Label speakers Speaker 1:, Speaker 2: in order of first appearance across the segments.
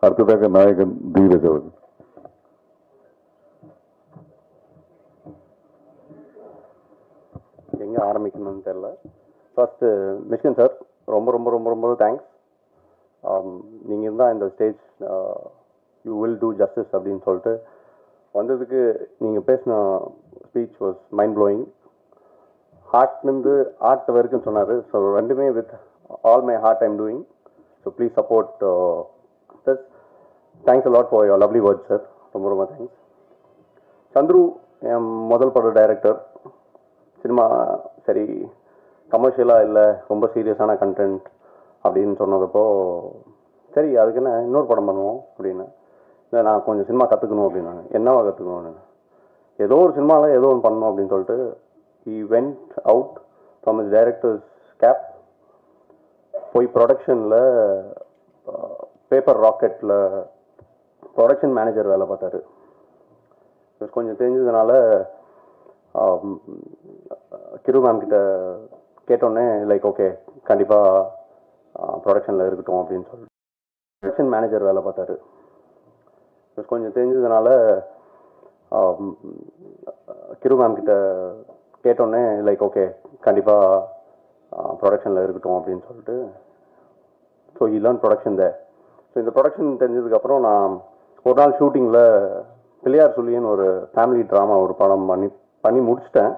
Speaker 1: அடுத்ததாக நாயகன் தீரஜ் அவர்கள்.
Speaker 2: எங்கே ஆரம்பிக்கணும்னு தெரில. ஃபர்ஸ்ட்டு மிஷ்கின் சார் ரொம்ப ரொம்ப ரொம்ப ரொம்ப தேங்க்ஸ். நீங்கள் இருந்தால் இந்த stage you will do justice அப்படின்னு சொல்லிட்டு வந்ததுக்கு நீங்கள் பேசின ஸ்பீச் வாஸ் மைண்ட் ப்ளோயிங். ஹார்ட்லேருந்து ஆர்ட் வரைக்கும் சொன்னார். ஸோ ரெண்டுமே with all my heart I'm doing. So please support this. Thanks a lot for your lovely words sir. ரொம்ப ரொம்ப தேங்க்ஸ். சந்துரு என் முதல் பட டைரக்டர். சினிமா சரி கமர்ஷியலாக இல்லை, ரொம்ப சீரியஸான கண்டென்ட் அப்படின்னு சொன்னதப்போ சரி அதுக்கு என்ன இன்னொரு படம் பண்ணுவோம் அப்படின்னு. இல்லை நான் கொஞ்சம் சினிமா கற்றுக்கணும் அப்படின்னா என்னவா கற்றுக்கணும்னு ஏதோ ஒரு சினிமாவில் ஏதோ ஒன்று பண்ணணும் அப்படின்னு சொல்லிட்டு he went out from his director's cap, போய் ப்ரொடக்ஷனில் பேப்பர் ராக்கெட்டில் ப்ரொடக்ஷன் மேனேஜர் வேலை பார்த்தாரு. கொஞ்சம் தெரிஞ்சதுனால கிரு மேம் கிட்ட கேட்டோன்னே லைக் ஓகே கண்டிப்பாக ப்ரொடக்ஷனில் இருக்கட்டும் அப்படின்னு சொல்லிட்டு ப்ரொடக்ஷன் மேனேஜர் வேலை பார்த்தாரு. கொஞ்சம் தெரிஞ்சதுனால கிரு மேம் கிட்ட கேட்டோன்னே லைக் ஓகே கண்டிப்பாக ப்ரொடக்ஷனில் இருக்கட்டும் அப்படின்னு சொல்லிட்டு so he learn production they. So இந்த ப்ரொடக்ஷன் தெரிஞ்சதுக்கப்புறம் நான் ஒரு நாள் ஷூட்டிங்கில் பிள்ளையார் சொல்லின்னு ஒரு ஃபேமிலி ட்ராமா ஒரு படம் பண்ணி முடிச்சிட்டேன்.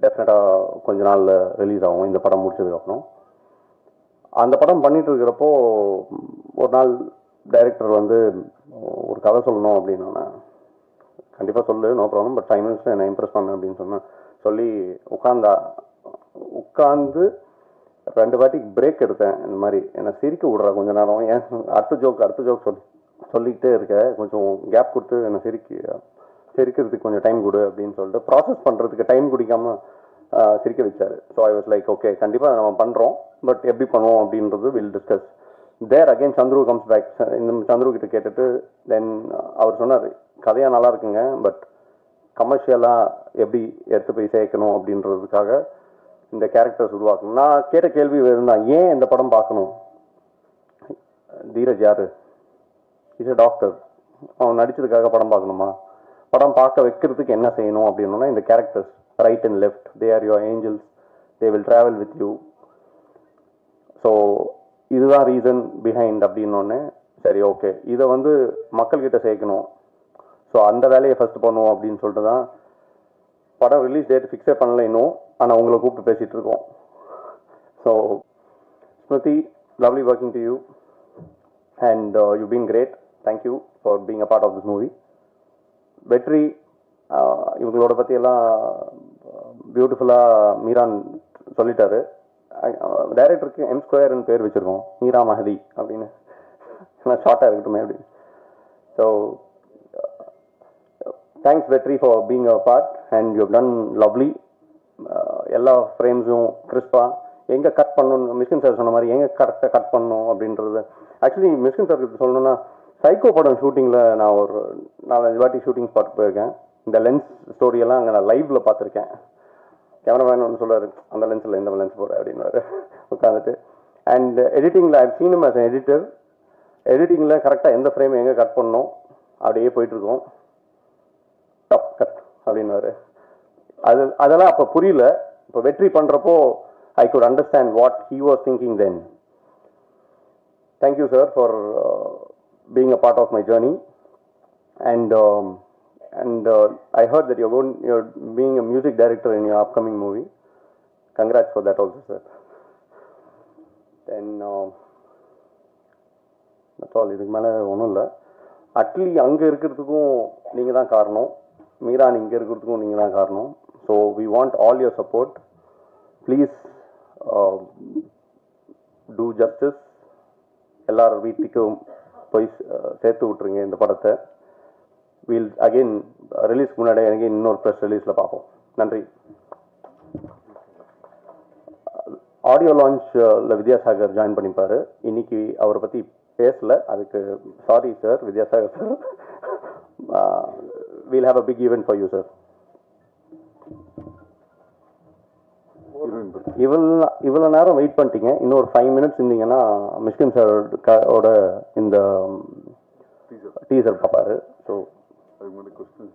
Speaker 2: டெஃபினட்டாக கொஞ்ச நாளில் ரிலீஸ் ஆகும் இந்த படம் முடிச்சதுக்கப்புறம். அந்த படம் பண்ணிட்டு இருக்கிறப்போ ஒரு நாள் டைரக்டர் வந்து ஒரு கதை சொல்லணும் அப்படின்னா கண்டிப்பாக சொல்லு நோ ப்ராப்ளம், பட் 5 minutes என்னை இம்ப்ரெஸ் பண்ணு அப்படின்னு சொன்னேன். சொல்லி உட்காந்து 2 வாட்டி பிரேக் எடுத்தேன். இந்த மாதிரி என்னை சிரிக்க விடுறா கொஞ்ச நேரம், ஏன் அடுத்த ஜோக் சொல்லிக்கிட்டே இருக்க, கொஞ்சம் கேப் கொடுத்து என்னை சிரிக்கிறதுக்கு கொஞ்சம் டைம் கொடு அப்படின்னு சொல்லிட்டு ப்ராசஸ் பண்ணுறதுக்கு டைம் குடிக்காமல் சிரிக்க வச்சார். So I was like okay கண்டிப்பாக நம்ம பண்ணுறோம், பட் எப்படி பண்ணுவோம் அப்படின்றது will discuss. There again Chandru comes back. இந்த சந்துரு கிட்ட கேட்டுட்டு தென் அவர் சொன்னார் கதையாக நல்லா இருக்குங்க, பட் கமர்ஷியலாக எப்படி எடுத்து போய் சேர்க்கணும் அப்படின்றதுக்காக இந்த கேரக்டர்ஸ் உருவாக்கணும். நான் கேட்ட கேள்வி இருந்தால் ஏன் இந்த படம் பார்க்கணும், தீரஜ் யாரு, இஸ் எ டாக்டர், அவன் நடிச்சதுக்காக படம் பார்க்கணுமா, படம் பார்க்க வைக்கிறதுக்கு என்ன செய்யணும் அப்படின்னா இந்த characters right and left they are your angels, they will travel with you. So இதுதான் ரீசன் பிஹைண்ட் அப்படின்னோடனே சரி ஓகே இதை வந்து மக்கள்கிட்ட சேர்க்கணும், ஸோ அந்த வேலையை ஃபஸ்ட்டு பண்ணுவோம் அப்படின்னு சொல்லிட்டு தான் படம் ரிலீஸ் டேட் ஃபிக்ஸே பண்ணல இன்னும், ஆனால் உங்களை கூப்பிட்டு பேசிகிட்டு இருக்கோம். So Smriti, lovely working to you and you been great. Thank you for being a part of this movie. வெற்றி இவங்களோட பற்றியெல்லாம் பியூட்டிஃபுல்லாக மீரான் சொல்லிட்டாரு. டைரக்டருக்கு M2 பேர் வச்சுருக்கோம், மீரா மஹதி அப்படின்னு, ஷார்ட்டாக இருக்கட்டுமே அப்படின்னு. ஸோ தேங்க்ஸ் வெற்றி for being a part and you done lovely. எல்லா ஃப்ரேம்ஸும் கிறிஸ்பாக எங்கே கட் பண்ணணும், மிஷ்கின் சார் சொன்ன மாதிரி எங்கே கரெக்டாக கட் பண்ணணும் அப்படின்றது. ஆக்சுவலி மிஷ்கின் சார் கிட்ட சொல்லணும்னா சைக்கோ படம் ஷூட்டிங்கில் நான் ஒரு 4-5 வாட்டி ஷூட்டிங் ஸ்பாட் போயிருக்கேன். இந்த லென்ஸ் ஸ்டோரியெல்லாம் அங்கே நான் லைவில் பார்த்துருக்கேன். கேமராமேன் ஒன்று சொல்லுவார் அந்த லென்ஸில் இந்த லென்ஸ் போட அப்படின்னாரு உட்காந்துட்டு. அண்ட் எடிட்டிங்கில் I seen him as an editor. எடிட்டிங்கில் கரெக்டாக எந்த ஃப்ரேம் எங்கே கட் பண்ணணும் அப்படியே போயிட்டுருக்கோம். டப் கட் அப்படின்னாரு. அதெல்லாம் அப்போ புரியல. இப்போ வெற்றி பண்ணுறப்போ I could understand what he was thinking then. Thank you sir for being a part of my journey, and I heard that you're being a music director in your upcoming movie. Congrats for that also, sir. Then that's all. இதுக்கு மேலே ஒன்றும் இல்லை. அட்லி அங்கே இருக்கிறதுக்கும் நீங்கள் தான் காரணம், மீரான் இங்கே இருக்கிறதுக்கும் நீங்கள் தான் காரணம். So we want all your support. Please do justice. எல்லார் வீட்டுக்கும் போய் சேர்த்து விட்டுருங்க இந்த படத்தை. வீல் அகெயின் ரிலீஸ்க்கு முன்னாடி எனக்கு இன்னொரு ப்ரெஸ் ரிலீஸில் பார்ப்போம். நன்றி. ஆடியோ லான்ச்சில் வித்யாசாகர் ஜாயின் பண்ணிப்பார். இன்னைக்கு அவரை பற்றி பேசல, அதுக்கு sorry sir Vidyasagar sir. We'll have a big event for you sir. இவ்வளோ நேரம் வெயிட் பண்ணிட்டீங்க. இன்னும் ஒரு 5 minutes இருந்தீங்கன்னா மிஷ்கின் சாரோட இந்த டீசர் பார்ப்பாரு. ஸோ
Speaker 1: அதுக்கு முன்னாடி கொஸ்டின்